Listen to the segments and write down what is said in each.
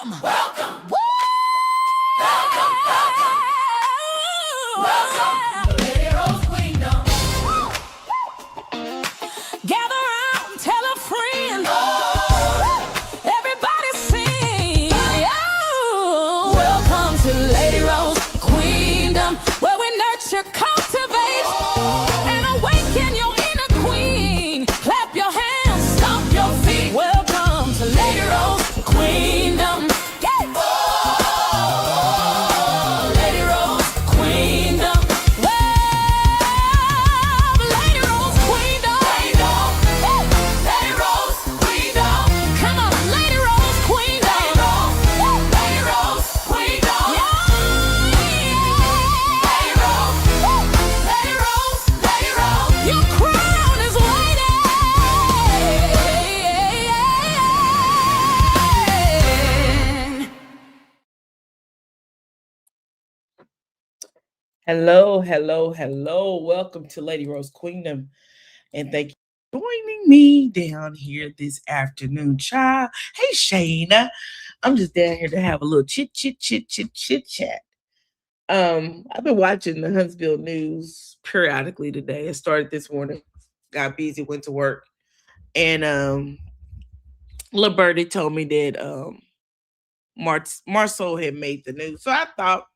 Welcome. Welcome. Welcome. Welcome to LadyRo's Kingdom. Gather round, tell a friend. Everybody sing. Welcome to LadyRo's Kingdom, where we nurture, cultivate, and awaken your inner queen. Clap your hands, stomp your feet. Welcome to LadyRo's Kingdom. LadyRo's Kingdom. LadyRo's Kingdom. LadyRo's Kingdom. Come on, LadyRo's Kingdom. LadyRo's Kingdom. LadyRo's. Your crown is waiting. Hello. Welcome to LadyRo's Kingdom. And thank you for joining me down here this afternoon, child. Hey, Shayna. I'm just down here to have a little chit chat. I've been watching the Huntsville news periodically today. It started this morning. Got busy, went to work. And Lil Birdie told me that Marsau had made the news. So I thought,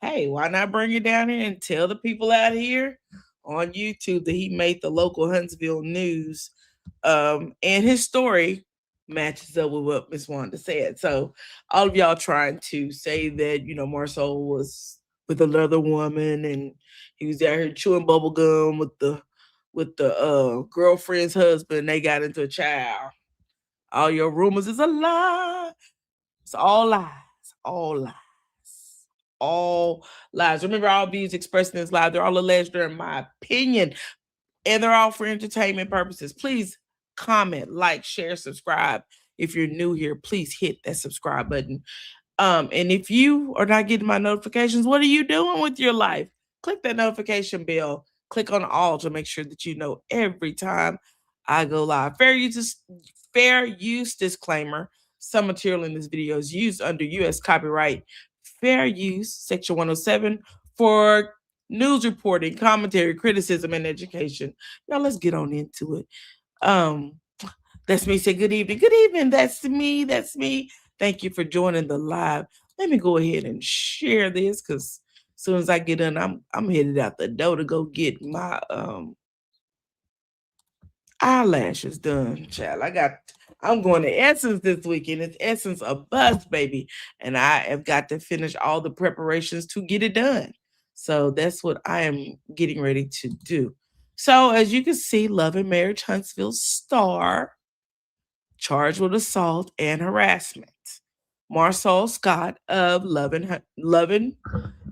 hey, why not bring it down here and tell the people out here on YouTube that he made the local Huntsville news. And his story matches up with what Miss Wanda said. So all of y'all trying to say that, Marsau was with another woman and he was out here chewing bubble gum with the girlfriend's husband. They got into a child. All your rumors is a lie. It's all lies. All lies. All lies. Remember, all views expressed in this live, they're all alleged, they're in my opinion, and they're all for entertainment purposes. Please comment, like, share, subscribe. If you're new here, please hit that subscribe button. And if you are not getting my notifications, what are you doing with your life? Click that notification bell. Click on all to make sure that you know every time I go live. Fair use disclaimer. Some material in this video is used under U.S. copyright fair use, Section 107, for news reporting, commentary, criticism, and education. Now let's get on into it. That's me. Say good evening. Good evening. That's me. Thank you for joining the live. Let me go ahead and share this because as soon as I get in, I'm headed out the door to go get my eyelashes done, child. I'm going to Essence this weekend. It's Essence a buzz, baby. And I have got to finish all the preparations to get it done. So that's what I am getting ready to do. So as you can see, Love and Marriage Huntsville star charged with assault and harassment. Marsau Scott of Love and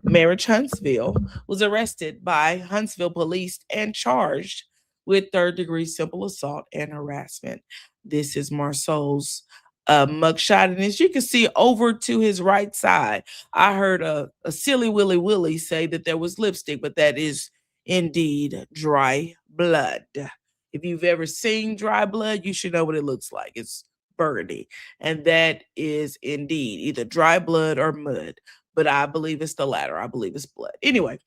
Marriage Huntsville was arrested by Huntsville police and charged with third-degree simple assault and harassment. This is Marsau's mugshot. And as you can see over to his right side, I heard a silly Willy say that there was lipstick, but that is indeed dry blood. If you've ever seen dry blood, you should know what it looks like. It's burgundy. And that is indeed either dry blood or mud. But I believe it's the latter. I believe it's blood. Anyway,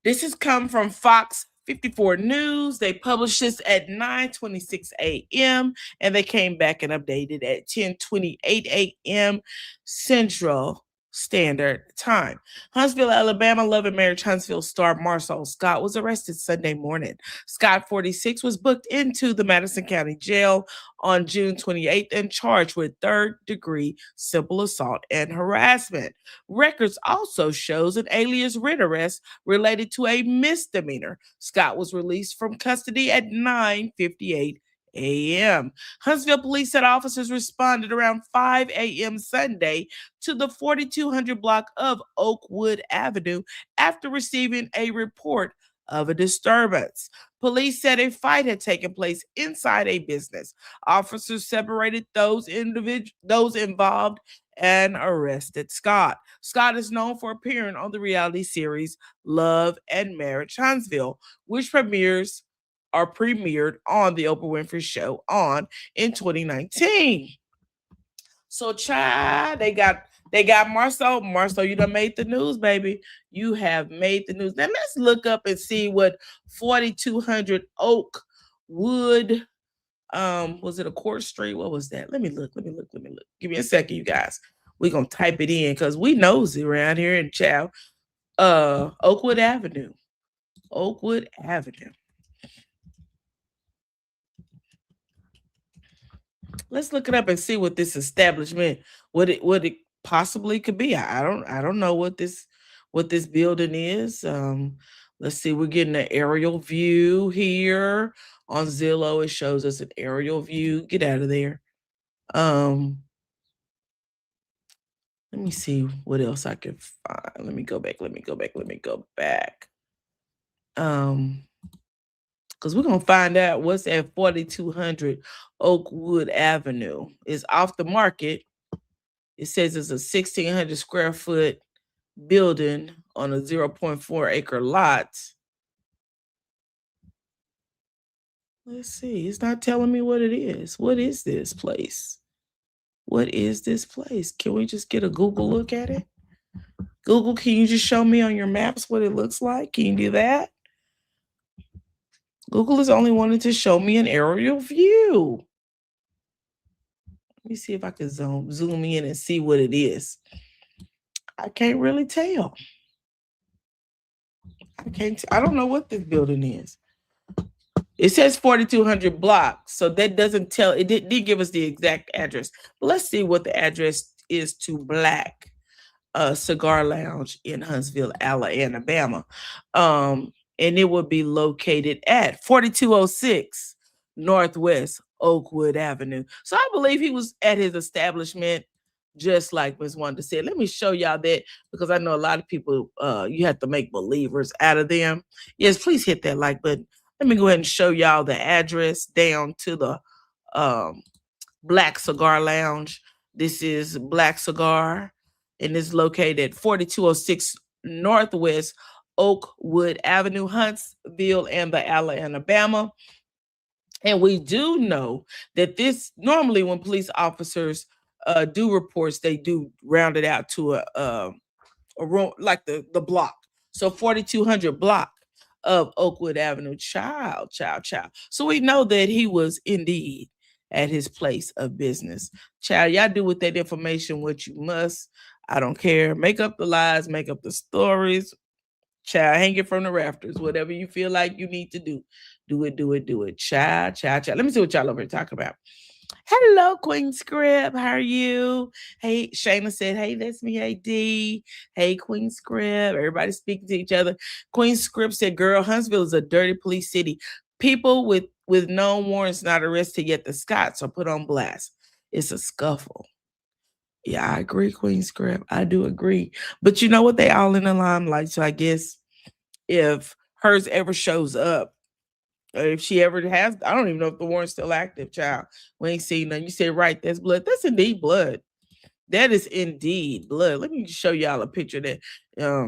this has come from Fox 54 News. They published this at 9:26 a.m. and they came back and updated at 10:28 a.m. Central Standard Time. Huntsville, Alabama, Love and Marriage Huntsville star Marsau Scott was arrested Sunday morning. Scott, 46, was booked into the Madison County Jail on June 28th and charged with third-degree simple assault and harassment. Records also shows an alias writ arrest related to a misdemeanor. Scott was released from custody at 9:58 a.m. Huntsville police said officers responded around 5 a.m. Sunday to the 4200 block of Oakwood Avenue after receiving a report of a disturbance. Police said a fight had taken place inside a business. Officers separated those involved and arrested Scott. Scott is known for appearing on the reality series Love and Marriage Huntsville, which premiered on the Oprah Winfrey Show in 2019. So, child, they got Marsau. Marsau, you done made the news, baby. You have made the news. Now let's look up and see what 4200 Oakwood. Was it a Court Street? What was that? Let me look. Give me a second, you guys. We're gonna type it in because we nosy around here in Chow. Oakwood Avenue. Oakwood Avenue. Let's look it up and see what this establishment, what it possibly could be. I don't know what this building is. Let's see, we're getting an aerial view here on Zillow. It shows us an aerial view. Get out of there. Let me see what else I can find. Let me go back. Because we're gonna find out what's at 4200 Oakwood Avenue. It's off the market. It says it's a 1,600 square foot building on a 0.4 acre lot. Let's see. It's not telling me what it is. What is this place? Can we just get a Google look at it? Google, can you just show me on your maps what it looks like? Can you do that? Google is only wanting to show me an aerial view. Let me see if I can zoom in and see what it is. I can't really tell. I don't know what this building is. It says 4200 blocks, so that doesn't tell. It did give us the exact address. But let's see what the address is to Black Cigar Lounge in Huntsville, Alabama. And it would be located at 4206 Northwest Oakwood Avenue. So I believe he was at his establishment, just like Ms. Wanda said. Let me show y'all that, because I know a lot of people, you have to make believers out of them. Yes, please hit that like button. Let me go ahead and show y'all the address down to the Black Cigar Lounge. This is Black Cigar, and it's located at 4206 Northwest Oakwood Avenue, Huntsville, Alabama. And we do know that this, normally when police officers do reports, they do round it out to a room, like the block. So 4200 block of Oakwood Avenue. Child. So we know that he was indeed at his place of business. Child, y'all do with that information what you must. I don't care. Make up the lies, make up the stories. Child, hang it from the rafters. Whatever you feel like you need to do. Do it. Child. Let me see what y'all over here talking about. Hello, Queen Script. How are you? Hey, Shayna said, hey, that's me. Hey, D. Hey, Queen Script. Everybody speaking to each other. Queen Script said, girl, Huntsville is a dirty police city. People with known warrants not arrested yet. The Scots are put on blast. It's a scuffle. Yeah, I agree, Queen Script. I do agree. But you know what? They all in the limelight. So I guess if hers ever shows up, or if she ever has, I don't even know if the warrant's still active, child. We ain't seen none. You said, right, that's blood. That's indeed blood. That is indeed blood. Let me show y'all a picture that I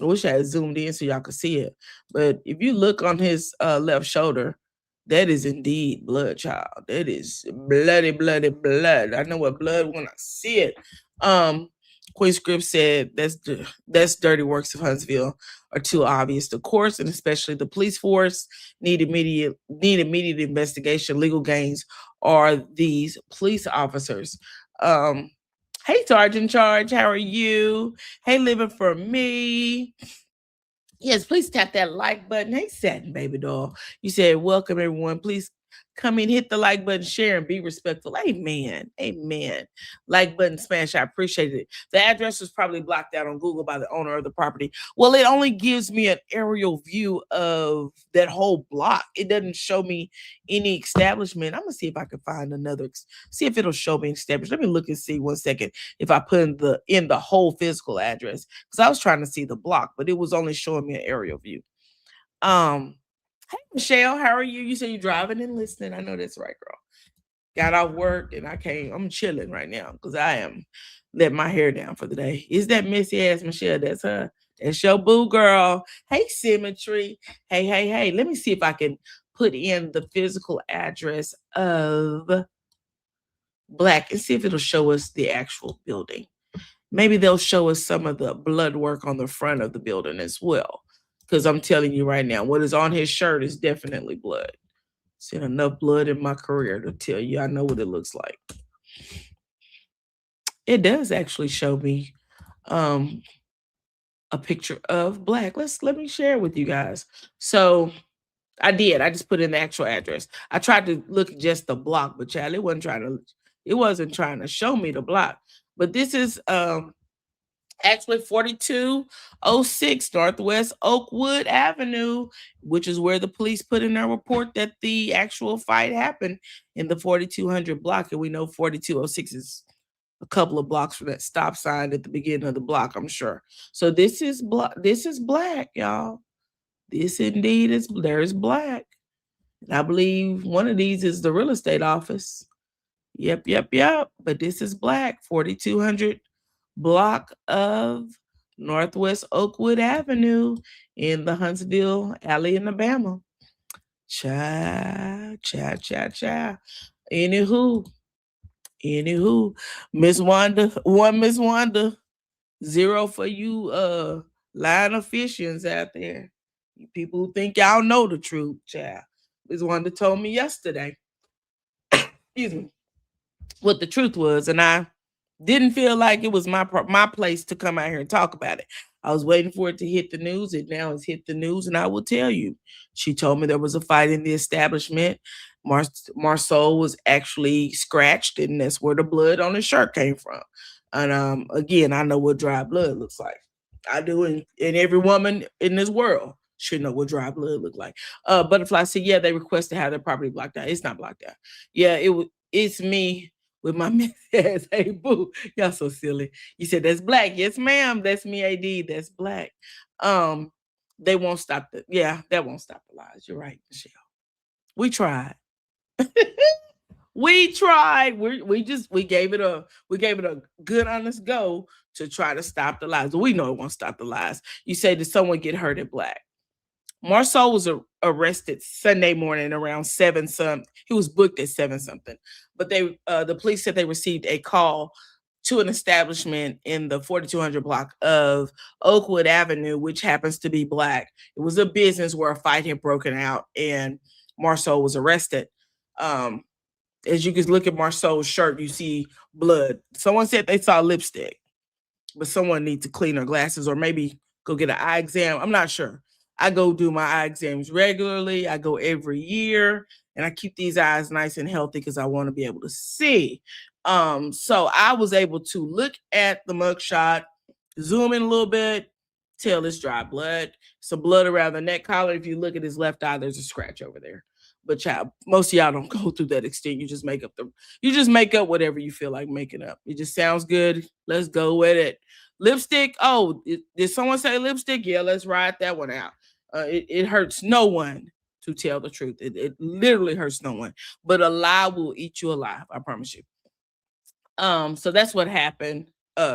wish I had zoomed in so y'all could see it. But if you look on his left shoulder, that is indeed blood, child. That is bloody blood. I know what blood when I see it. Queen Script said that's dirty works of Huntsville are too obvious. The courts, and especially the police force, need immediate investigation. Legal gains are these police officers. Hey, Sergeant Charge, how are you? Hey, living for me. Yes, please tap that like button. Hey, Satin Baby Doll. You said, welcome, everyone. Please come in, hit the like button, share, and be respectful. Amen. Like button smash. I appreciate it. The address was probably blocked out on Google by the owner of the property. Well, it only gives me an aerial view of that whole block. It doesn't show me any establishment. I'm going to see if I can find another, see if it'll show me establishment. Let me look and see 1 second if I put in the whole physical address, because I was trying to see the block, but it was only showing me an aerial view. Hey, Michelle, how are you? You say you're driving and listening. I know that's right, girl. Got off work and I'm chilling right now because I am letting my hair down for the day. Is that messy ass Michelle? That's her. That's your boo, girl. Hey, Symmetry. Hey. Let me see if I can put in the physical address of black and see if it'll show us the actual building. Maybe they'll show us some of the blood work on the front of the building as well. Because I'm telling you right now, what is on his shirt is definitely blood. Seen enough blood in my career to tell you I know what it looks like. It does actually show me a picture of black. Let me share it with you guys. So I just put in the actual address. I tried to look at just the block, but child, it wasn't trying to show me the block. But this is actually 4206 Northwest Oakwood Avenue, which is where the police put in their report that the actual fight happened in the 4200 block. And we know 4206 is a couple of blocks from that stop sign at the beginning of the block, I'm sure. So this is black, y'all. This indeed there's black. And I believe one of these is the real estate office. Yep. But this is black, 4200 block of Northwest Oakwood Avenue in the Huntsville alley in Alabama. Cha. Anywho, Miss Wanda, 1 Miss Wanda, 0 for you line officials out there. You people who think y'all know the truth, child. Miss Wanda told me yesterday, excuse me, what the truth was, and I didn't feel like it was my place to come out here and talk about it. I was waiting for it to hit the news. It now has hit the news, and I will tell you. She told me there was a fight in the establishment. Marsau was actually scratched, and that's where the blood on his shirt came from. And again, I know what dry blood looks like. I do, and every woman in this world should know what dry blood look like. Butterfly said, yeah, they request to have their property blocked out. It's not blocked out. Yeah, it's me with my ass. Hey, boo, y'all so silly. You said that's black. Yes, ma'am. That's me, AD. That's black. They won't stop that won't stop the lies. You're right, Michelle. We tried. We tried. We gave it a good honest go to try to stop the lies. But we know it won't stop the lies. You say, did someone get hurt at black? Marsau was arrested Sunday morning around 7 something. He was booked at 7 something. But the police said they received a call to an establishment in the 4200 block of Oakwood Avenue, which happens to be black. It was a business where a fight had broken out and Marsau was arrested. As you can look at Marsau's shirt, you see blood. Someone said they saw lipstick, but someone needs to clean their glasses or maybe go get an eye exam. I'm not sure. I go do my eye exams regularly. I go every year, and I keep these eyes nice and healthy because I want to be able to see. So I was able to look at the mugshot, zoom in a little bit, tell it's dry blood. Some blood around the neck collar. If you look at his left eye, there's a scratch over there. But child, most of y'all don't go through that extent. You just make up whatever you feel like making up. It just sounds good. Let's go with it. Lipstick. Oh, did someone say lipstick? Yeah, let's ride that one out. It hurts no one to tell the truth. It literally hurts no one. But a lie will eat you alive. I promise you. So that's what happened.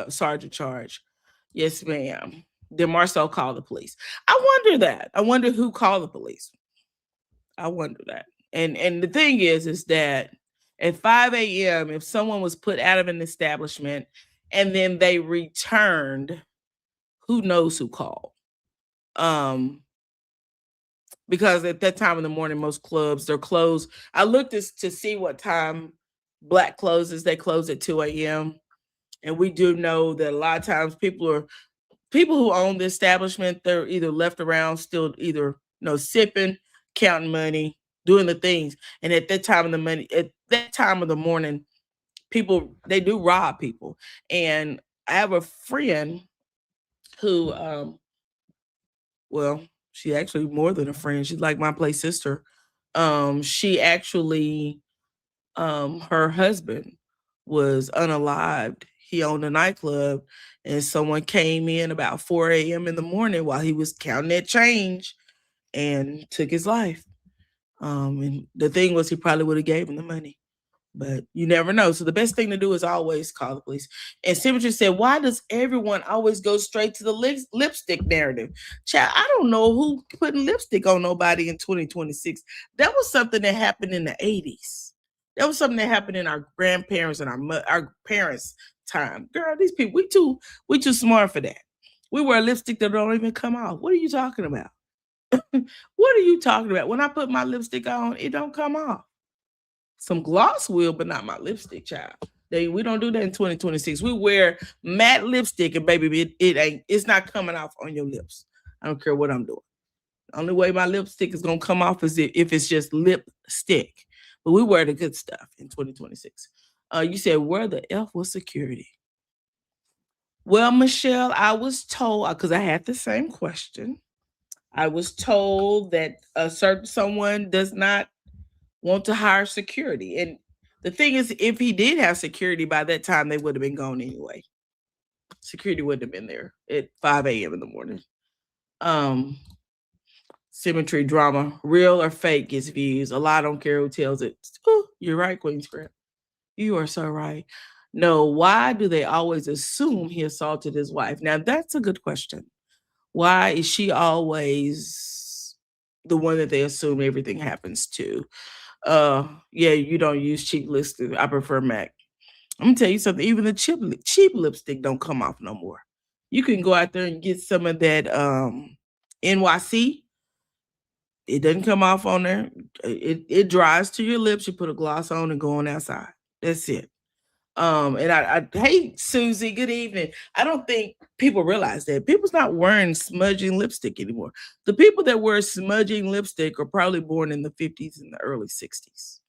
Sergeant Charge. Yes, ma'am. Did Marsau call the police? I wonder that. I wonder who called the police. I wonder that. And the thing is that at 5 a.m., if someone was put out of an establishment and then they returned, who knows who called? Because at that time in the morning, most clubs, they're closed. I looked to see what time black closes. They close at 2 a.m. And we do know that a lot of times people who own the establishment, they're either left around still either sipping, counting money, doing the things. And at that time of the morning, people, they do rob people. And I have a friend who, she actually more than a friend. She's like my play sister. She actually, her husband was unalived. He owned a nightclub and someone came in about 4 a.m. in the morning while he was counting that change and took his life. And the thing was, he probably would have gave him the money, but you never know. So the best thing to do is always call the police. And Symmetry said, why does everyone always go straight to the lipstick narrative? Child, I don't know who putting lipstick on nobody in 2026. That was something that happened in the 80s. That was something that happened in our grandparents and our parents' time. Girl, these people, we too smart for that. We wear lipstick that don't even come off. What are you talking about? What are you talking about? When I put my lipstick on, it don't come off. Some gloss will, but not my lipstick, child. We don't do that in 2026. We wear matte lipstick, and baby, it's not coming off on your lips. I don't care what I'm doing. The only way my lipstick is gonna come off is if it's just lipstick. But we wear the good stuff in 2026. You said where the F was security? Well, Michelle, I was told because I had the same question. I was told that a certain someone does not want to hire security. And the thing is, if he did have security by that time, they would have been gone anyway. Security wouldn't have been there at 5 a.m. in the morning. Symmetry drama, real or fake, gets views. A lot don't care who tells it. Ooh, you're right, Queen Script. You are so right. No, why do they always assume he assaulted his wife? Now, that's a good question. Why is she always the one that they assume everything happens to? Yeah, you don't use cheap lipstick. I prefer MAC. I'm gonna tell you something. Even the cheap lipstick don't come off no more. You can go out there and get some of that NYC. It doesn't come off on there. It dries to your lips. You put a gloss on and go on outside. That's it. And I hey Susie, good evening. I don't think people realize that people's not wearing smudging lipstick anymore. The people that wear smudging lipstick are probably born in the 50s and the early 60s.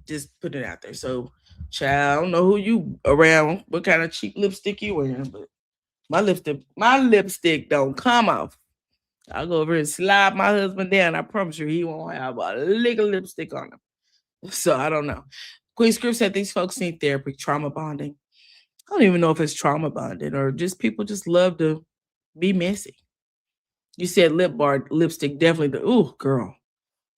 Just put it out there. So, child, I don't know who you around, what kind of cheap lipstick you wearing, but my lipstick don't come off. I'll go over and slide my husband down. I promise you, he won't have a lick of lipstick on him. So I don't know. Queen Script said these folks need therapy, trauma bonding. I don't even know if it's trauma bonding or just people just love to be messy. You said lip bar lipstick, definitely. Ooh, girl.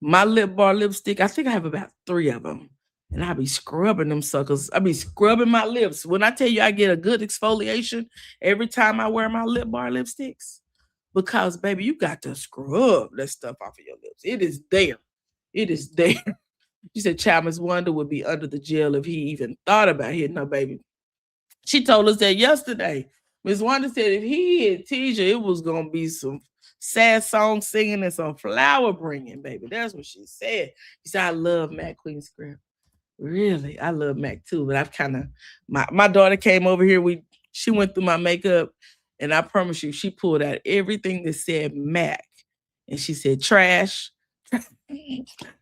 My lip bar lipstick, I think I have about 3 of them. And I be scrubbing them suckers. I be scrubbing my lips. When I tell you I get a good exfoliation every time I wear my lip bar lipsticks. Because, baby, you got to scrub that stuff off of your lips. It is there. It is there. She said Chalmers Wonder would be under the jail if he even thought about hitting her baby. She told us that yesterday. Miss Wanda said if he hit Tisha, it was going to be some sad song singing and some flower bringing, baby. That's what she said. She said, I love Mac Queen Script. Really? I love Mac too, but I've kind of, my daughter came over here. She went through my makeup, and I promise you, she pulled out everything that said Mac. And she said, trash,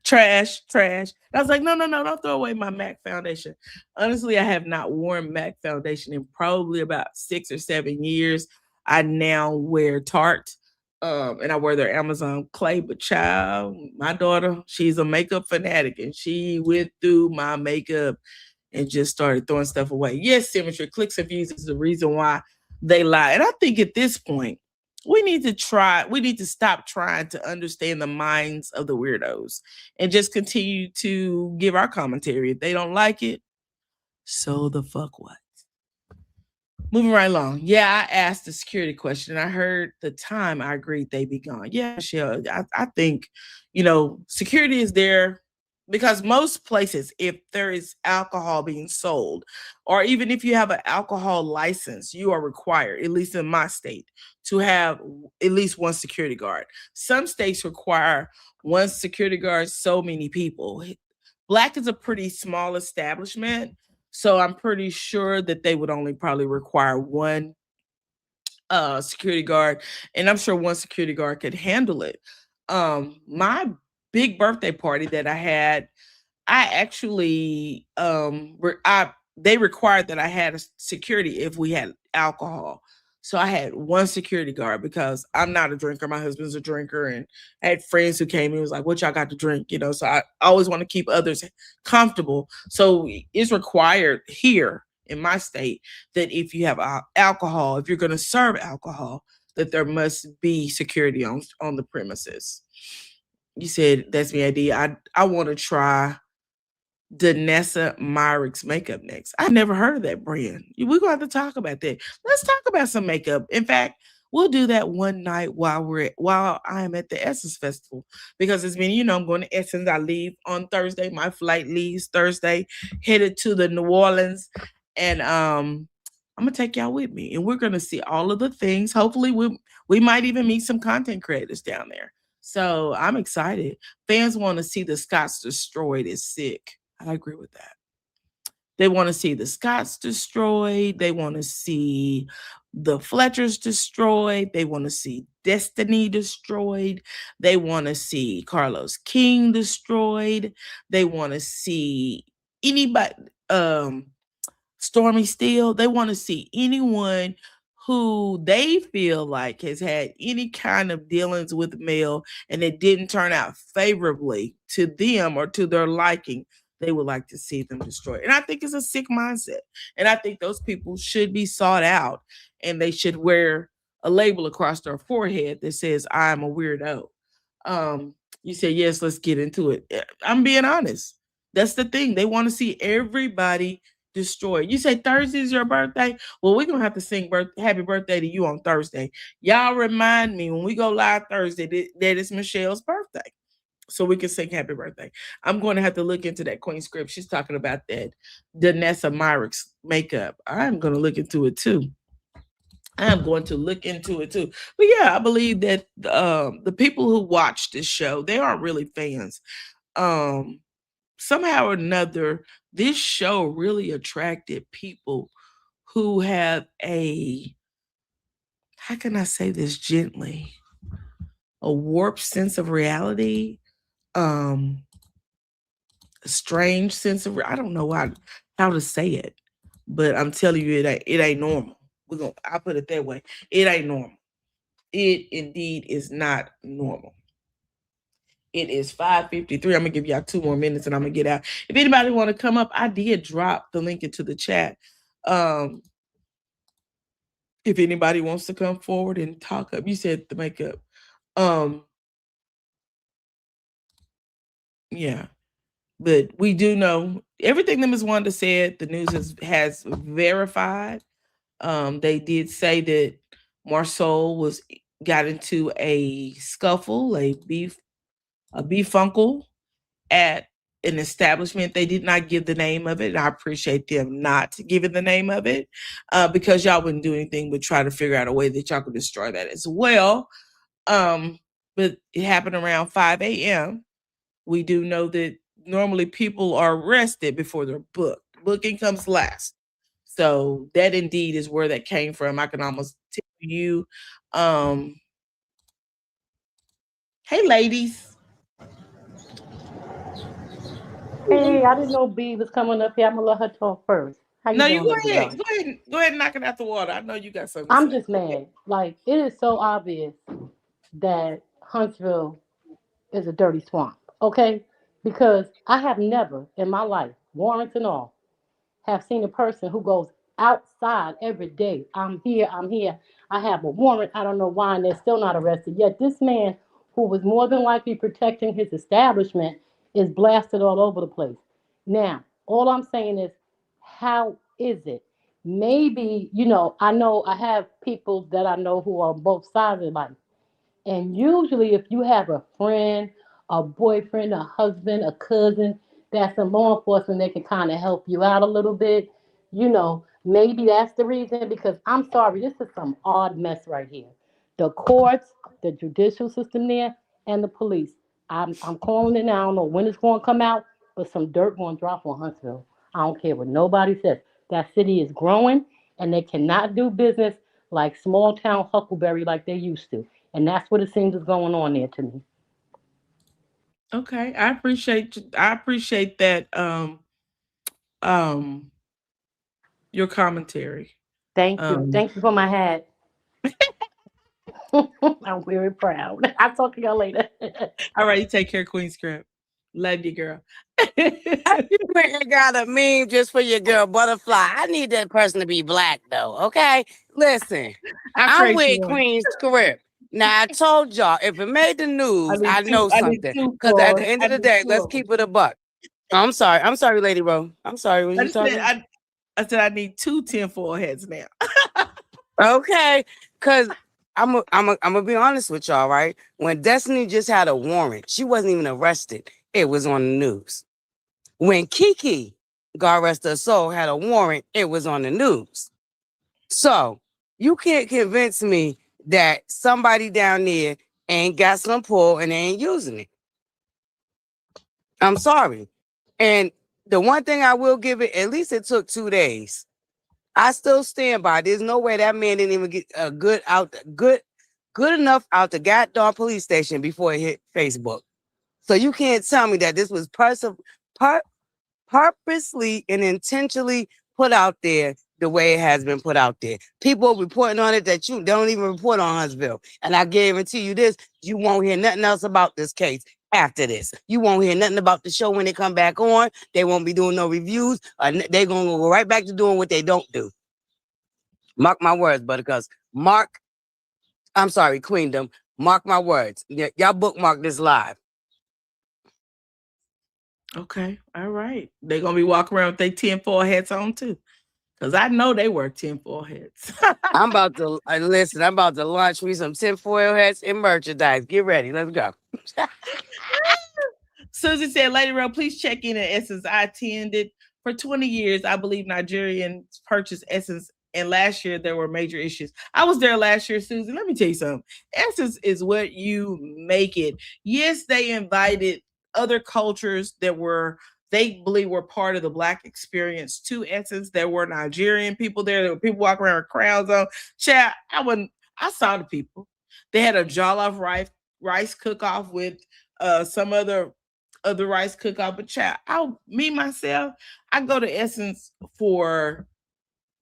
trash. And I was like, no, don't throw away my MAC foundation. Honestly, I have not worn MAC foundation in probably about 6 or 7 years. I now wear Tarte, and I wear their Amazon clay. But child, my daughter, she's a makeup fanatic, and she went through my makeup and just started throwing stuff away. Yes, symmetry, clicks and views is the reason why they lie. And I think at this point, we need to stop trying to understand the minds of the weirdos and just continue to give our commentary. If they don't like it, so the fuck what? Moving right along. Yeah, I asked the security question. I heard the time. I agreed they be gone. Yeah, Michelle, I think, security is there because most places, if there is alcohol being sold, or even if you have an alcohol license, you are required, at least in my state, to have at least one security guard. Some states require one security guard, so many people. Black is a pretty small establishment, so I'm pretty sure that they would only probably require one security guard, and I'm sure one security guard could handle it. My big birthday party that I had, I actually they required that I had a security if we had alcohol. So I had one security guard because I'm not a drinker. My husband's a drinker, and I had friends who came and was like, what y'all got to drink? So I always want to keep others comfortable. So it's required here in my state that if you have alcohol, if you're going to serve alcohol, that there must be security on the premises. You said, that's me idea. I want to try Danessa Myrick's makeup next. I never heard of that brand. We're going to have to talk about that. Let's talk about some makeup. In fact, we'll do that one night while I'm at the Essence Festival, because it's been, I'm going to Essence. I leave on Thursday. My flight leaves Thursday, headed to the New Orleans, and I'm gonna take y'all with me, and we're gonna see all of the things. Hopefully, we might even meet some content creators down there. So I'm excited. Fans want to see the Scots destroyed. Is sick. I agree with that. They want to see the Scots destroyed. They want to see the Fletchers destroyed. They want to see Destiny destroyed. They want to see Carlos King destroyed. They want to see anybody, Stormy Steele. They want to see anyone who they feel like has had any kind of dealings with Mel and it didn't turn out favorably to them or to their liking. They would like to see them destroyed. And I think it's a sick mindset. And I think those people should be sought out, and they should wear a label across their forehead that says, I'm a weirdo. You say, yes, let's get into it. I'm being honest. That's the thing. They want to see everybody destroyed. You say Thursday is your birthday? Well, we're going to have to sing happy birthday to you on Thursday. Y'all remind me when we go live Thursday that it's Michelle's birthday, so we can sing happy birthday. I'm going to have to look into that Queen Script. She's talking about that Danessa Myrick's makeup. I'm going to look into it too. I'm going to look into it too. But yeah, I believe that the people who watch this show, they aren't really fans. Somehow or another, this show really attracted people who have how can I say this gently? A warped sense of reality. A strange sense of, I don't know how to say it, but I'm telling you, it ain't normal. I'll put it that way. It ain't normal. It indeed is not normal. It is 5:53. I'm gonna give y'all 2 more minutes and I'm gonna get out. If anybody want to come up, I did drop the link into the chat. If anybody wants to come forward and talk up, you said the makeup. Yeah. But we do know everything that Ms. Wanda said, the news has verified. They did say that Marsau got into a scuffle, a beefunkle at an establishment. They did not give the name of it. And I appreciate them not giving the name of it, because y'all wouldn't do anything but try to figure out a way that y'all could destroy that as well. But it happened around 5 a.m. We do know that normally people are arrested before they're booked. Booking comes last. So that indeed is where that came from. I can almost tell you. Hey, ladies. Hey, I didn't know B was coming up here. I'm gonna let her talk first. How you No, doing, you go Lady ahead. Row? Go ahead and knock it out the water. I know you got something to I'm say. just mad. Like, it is so obvious that Huntsville is a dirty swamp. Okay, because I have never in my life, warrants and all, have seen a person who goes outside every day. I'm here, I'm here. I have a warrant. I don't know why, and they're still not arrested. Yet this man, who was more than likely protecting his establishment, is blasted all over the place. Now, all I'm saying is, how is it? Maybe, I know I have people that I know who are on both sides of life. And usually, if you have a friend, a boyfriend, a husband, a cousin that's in law enforcement, they can kind of help you out a little bit. Maybe that's the reason. Because I'm sorry, this is some odd mess right here. The courts, the judicial system there, and the police. I'm calling it now. I don't know when it's going to come out, but some dirt going to drop on Huntsville. I don't care what nobody says. That city is growing, and they cannot do business like small town Huckleberry like they used to. And that's what it seems is going on there to me. Okay, I appreciate that. Um, your commentary. Thank you. Um, Thank you for my hat. I'm very proud. I'll talk to y'all later. all right, you take care, Queen Script. Love you, girl. You went and got a meme just for your girl Butterfly. I need that person to be black though. Okay, listen, I I'm create you with one. Queen's Script. Now I told y'all if it made the news, I know I need something. two Because at for the it. end I of the need day, two let's of them. keep it a buck. I'm sorry, Lady Ro. I'm sorry. When I you just said talking? I said I need 2 tinfoil heads now. Okay, because I'm gonna be honest with y'all, right? When Destiny just had a warrant, she wasn't even arrested. It was on the news. When Kiki, God rest her soul, had a warrant, it was on the news. So you can't convince me that somebody down there ain't got some pull and they ain't using it. I'm sorry. And the one thing I will give it, at least it took 2 days. I still stand by. There's no way that man didn't even get a good enough out the goddamn police station before it hit Facebook. So you can't tell me that this was purposely and intentionally put out there the way it has been put out there. People reporting on it that you don't even report on Huntsville. And I guarantee you this, you won't hear nothing else about this case after this. You won't hear nothing about the show when they come back on. They won't be doing no reviews. They're going to go right back to doing what they don't do. Mark my words, Buttercups. Queendom. Mark my words. Y'all bookmark this live. Okay. All right. They're going to be walking around with their tinfoil hats on too. Because I know they wear tinfoil hats. I'm about to listen. I'm about to launch me some tinfoil hats and merchandise. Get ready. Let's go. Susie said, LadyRo, please check in at Essence. I attended for 20 years. I believe Nigerians purchased Essence, and last year there were major issues. I was there last year, Susie. Let me tell you something. Essence is what you make it. Yes, they invited other cultures that they believe were part of the Black experience to Essence. There were Nigerian people there. There were people walking around with crowns on. Chad, I saw the people. They had a jollof rice cook-off with some other rice cook-off. But child, I go to Essence for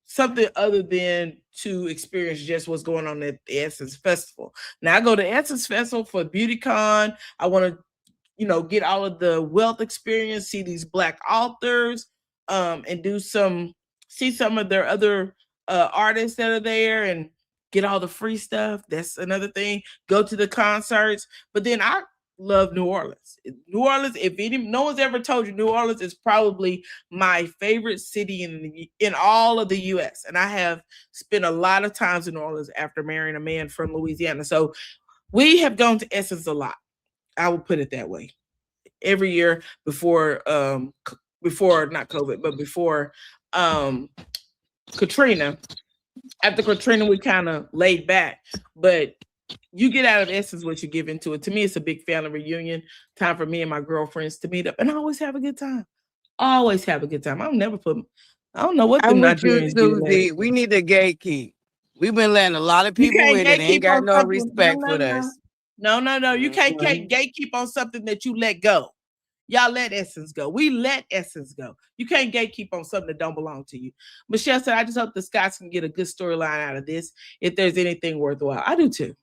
something other than to experience just what's going on at the Essence Festival. Now I go to Essence Festival for BeautyCon. I want to, get all of the wealth experience, see these Black authors, and see some of their other artists that are there and get all the free stuff. That's another thing. Go to the concerts. But then I love New Orleans. New Orleans, no one's ever told you, New Orleans is probably my favorite city in all of the US. And I have spent a lot of times in New Orleans after marrying a man from Louisiana. So we have gone to Essence a lot. I will put it that way. Every year before not COVID, but before Katrina. After Katrina, we kind of laid back, but you get out of Essence what you give into it. To me, it's a big family reunion time for me and my girlfriends to meet up, and I always have a good time. Always have a good time. I don't know what them Nigerians do. We need to gatekeep. We've been letting a lot of people in that ain't got no respect for us. No. You can't gatekeep on something that you let go. Y'all let Essence go. We let Essence go. You can't gatekeep on something that don't belong to you. Michelle said, I just hope the Scots can get a good storyline out of this if there's anything worthwhile. I do too.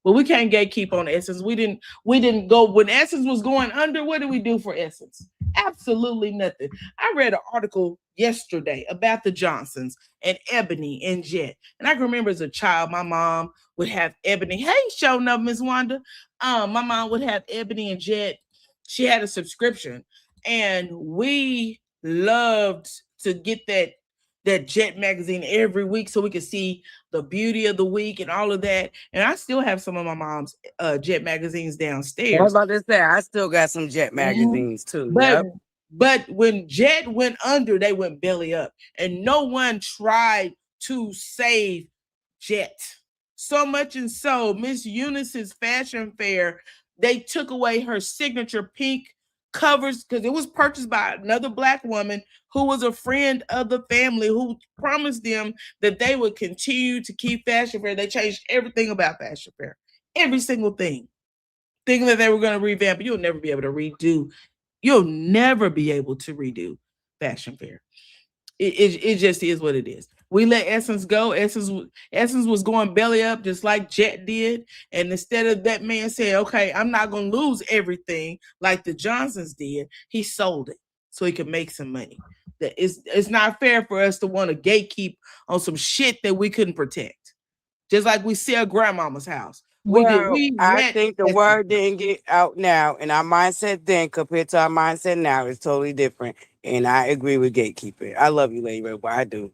But we can't gatekeep on Essence. We didn't go when Essence was going under. What did we do for Essence? Absolutely nothing. I read an article yesterday about the Johnsons and Ebony and Jet. And I can remember as a child, my mom would have Ebony. Hey, showing up, Miss Wanda. My mom would have Ebony and Jet. She had a subscription, and we loved to get that Jet magazine every week so we could see the beauty of the week and all of that. And I still have some of my mom's Jet magazines downstairs. I was about to say, I still got some Jet magazines too. But when Jet went under, they went belly up, and no one tried to save Jet. So much and so, Miss Eunice's fashion fair, they took away her signature pink covers because it was purchased by another Black woman who was a friend of the family who promised them that they would continue to keep fashion fair. They changed everything about fashion fair, every single thing, thinking that they were going to revamp it. You'll never be able to redo fashion fair. It just is what it is. We let Essence go. Essence was going belly up just like Jet did. And instead of that man saying, okay, I'm not going to lose everything like the Johnsons did, he sold it so he could make some money. That it's not fair for us to want to gatekeep on some shit that we couldn't protect. Just like we sell grandmama's house. I think the word didn't get out now, and our mindset then compared to our mindset now is totally different. And I agree with gatekeeping. I love you, LadyRo, but I do.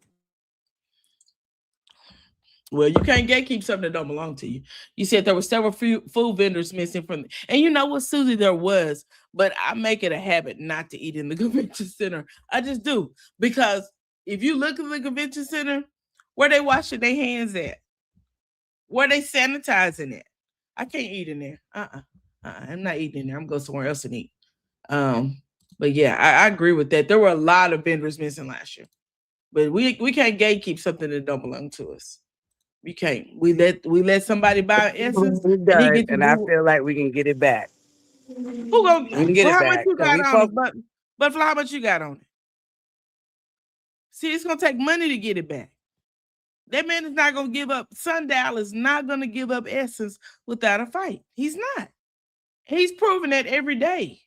Well, you can't gatekeep something that don't belong to you. You said there were several food vendors missing from, and you know what, Susie, there was, but I make it a habit not to eat in the convention center. I just do, because if you look at the convention center, where they washing their hands at, where they sanitizing it, I can't eat in there. I'm not eating in there. I'm going somewhere else and eat. But yeah, I agree with that. There were a lot of vendors missing last year, but we can't gatekeep something that don't belong to us. We can't. We let somebody buy Essence, and he get to And I do. feel like we can get it back. Who gonna We can get for it how much back. you Cause got we on folk, it? But for how much you got on it? See, it's gonna take money to get it back. That man is not gonna give up. Sundial is not gonna give up Essence without a fight. He's not. He's proving that every day.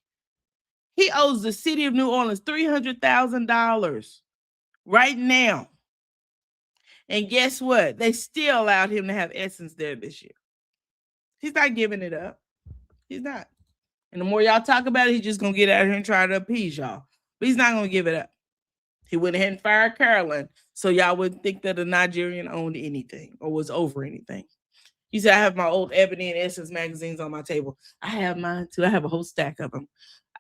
He owes the city of New Orleans $300,000 right now. And guess what? They still allowed him to have Essence there this year. He's not giving it up. He's not. And the more y'all talk about it, he's just gonna get out here and try to appease y'all. But he's not gonna give it up. He went ahead and fired Carolyn, so y'all wouldn't think that a Nigerian owned anything or was over anything. He said, I have my old Ebony and Essence magazines on my table. I have mine too. I have a whole stack of them.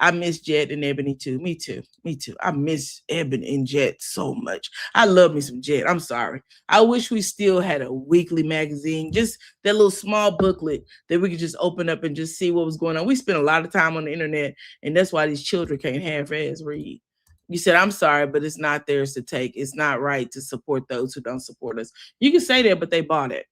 I miss Jet and Ebony too. Me too. Me too. I miss Ebony and Jet so much. I love me some Jet. I'm sorry. I wish we still had a weekly magazine, just that little small booklet that we could just open up and just see what was going on. We spend a lot of time on the internet, and that's why these children can't half-ass read. You said, I'm sorry, but it's not theirs to take. It's not right to support those who don't support us. You can say that, but they bought it.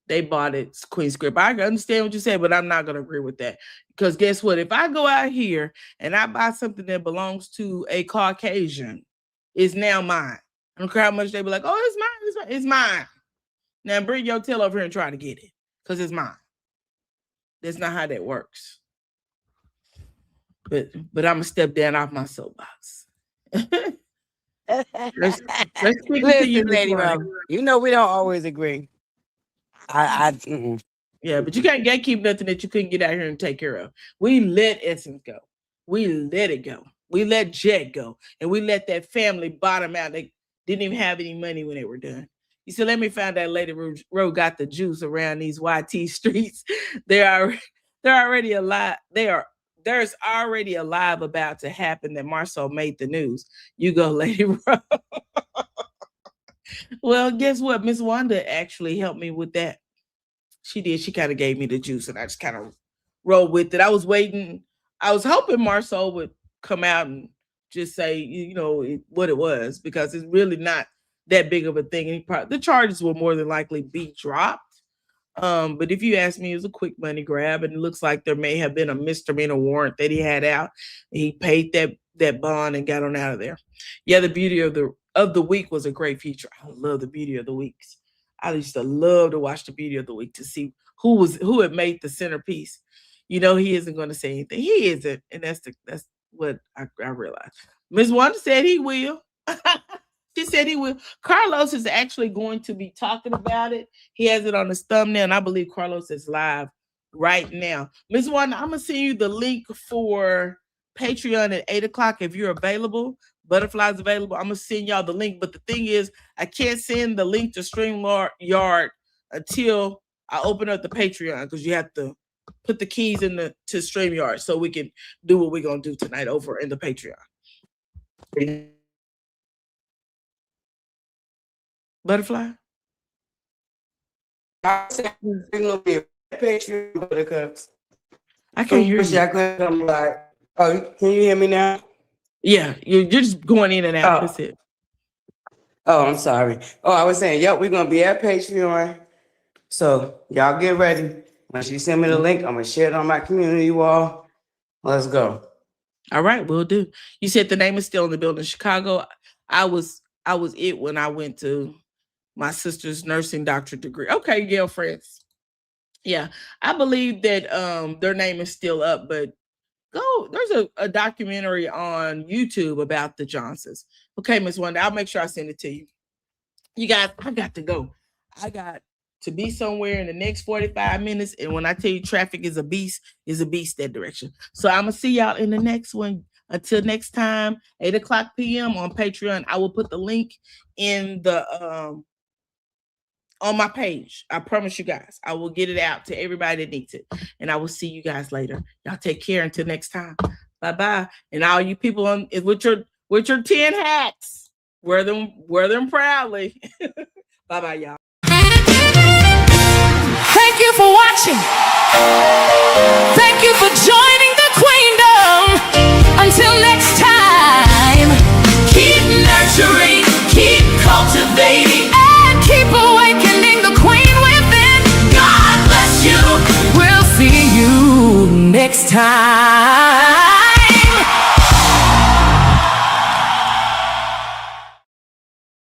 They bought it, Queen Script. I understand what you said, but I'm not going to agree with that. Because guess what? If I go out here and I buy something that belongs to a Caucasian, it's now mine. I don't care how much they be like, oh, it's mine. It's mine. It's mine. Now bring your tail over here and try to get it, because it's mine. That's not how that works. But I'm going to step down off my soapbox. let's listen, LadyRo. You know we don't always agree. Yeah, but you can't gatekeep nothing that you couldn't get out here and take care of. We let Essence go. We let it go. We let Jet go. And we let that family bottom out. They didn't even have any money when they were done. You said, let me find out LadyRo got the juice around these YT streets. They're already alive. There's already a live about to happen that Marsau made the news. You go, LadyRo. Well, guess what? Miss Wanda actually helped me with that. She did. She kind of gave me the juice, and I just kind of rolled with it. I was waiting. I was hoping Marsau would come out and just say, you know, what it was, because it's really not that big of a thing. The charges will more than likely be dropped. But if you ask me, it was a quick money grab, and it looks like there may have been a misdemeanor warrant that he had out. He paid that bond and got on out of there. Yeah, the beauty of the week was a great feature. I love the beauty of the weeks. I used to love to watch the beauty of the week to see who had made the centerpiece. You know, he isn't going to say anything. He isn't, and that's what I realized. Ms. Wanda said he will. She said he will. Carlos is actually going to be talking about it. He has it on his thumbnail, and I believe Carlos is live right now. Ms. Wanda, I'm gonna send you the link for Patreon at 8:00 if you're available. Butterfly's available. I'm gonna send y'all the link, but the thing is, I can't send the link to StreamYard until I open up the Patreon, because you have to put the keys to StreamYard so we can do what we're gonna do tonight over in the Patreon. Butterfly? I said gonna be a Patreon, Buttercups. I can't hear you. I'm like, oh, can you hear me now? Yeah, you're just going in and out. Oh. That's it. Oh, I'm sorry. Oh, I was saying, yep, we're gonna be at Patreon. So y'all get ready. When she send me the link, I'm gonna share it on my community wall. Let's go. All right, we'll do. You said the name is still in the building, Chicago. I was it when I went to my sister's nursing doctorate degree. Okay, Gail friends. Yeah, I believe that their name is still up, but there's a documentary on YouTube about the Johnsons. Okay, Miss Wanda, I'll make sure I send it to you. You guys, I got to go. I got to be somewhere in the next 45 minutes. And when I tell you traffic is a beast that direction. So I'm going to see y'all in the next one. Until next time, 8:00 p.m. on Patreon. I will put the link in the on my page. I promise you guys. I will get it out to everybody that needs it. And I will see you guys later. Y'all take care until next time. Bye-bye. And all you people on with your 10 hats, wear them proudly. Bye-bye, y'all. Thank you for watching. Thank you for joining the queendom. Until next time, keep nurturing, keep cultivating, and keep awakening the queen within. God bless you. We'll see you next time.